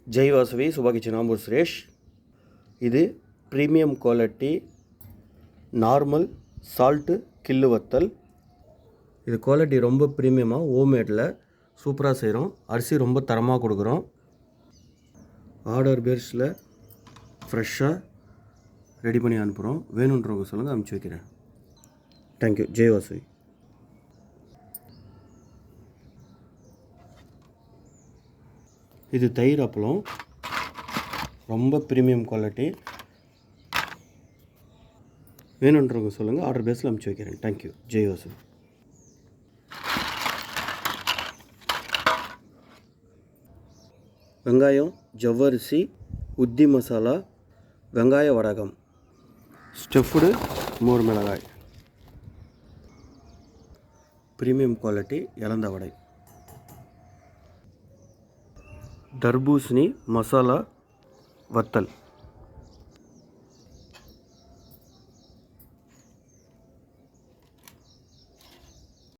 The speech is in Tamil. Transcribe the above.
ஜெய் வாசவி சுபா கிச்சன் ஆம்பூர் சுரேஷ். இது ப்ரீமியம் குவாலிட்டி நார்மல் சால்ட்டு கில்லு வத்தல். இது குவாலிட்டி ரொம்ப ப்ரீமியமாக ஹோம்மேடில் சூப்பராக செய்கிறோம். அரிசி ரொம்ப தரமாக கொடுக்குறோம். ஆர்டர் பேஸில் ஃப்ரெஷ்ஷாக ரெடி பண்ணி அனுப்புகிறோம். வேணுன்றவங்க சொல்லுங்கள், அனுப்பிச்சி வைக்கிறேன். தேங்க்யூ. ஜெய் வாசவி. இது தயிர் அப்பளம், ரொம்ப ப்ரீமியம் குவாலிட்டி. வேணுன்றவங்க சொல்லுங்கள், ஆர்டர் பேஸில் அனுப்பிச்சி வைக்கிறேன். தேங்க்யூ. ஜெய் வாசவி. வெங்காயம், ஜவ்வரிசி, உத்தி மசாலா, வெங்காய வடகம், ஸ்டஃப்டு மோர் மிளகாய், ப்ரீமியம் குவாலிட்டி இலந்த வடை, தர்பூசணி மசாலா வத்தல்.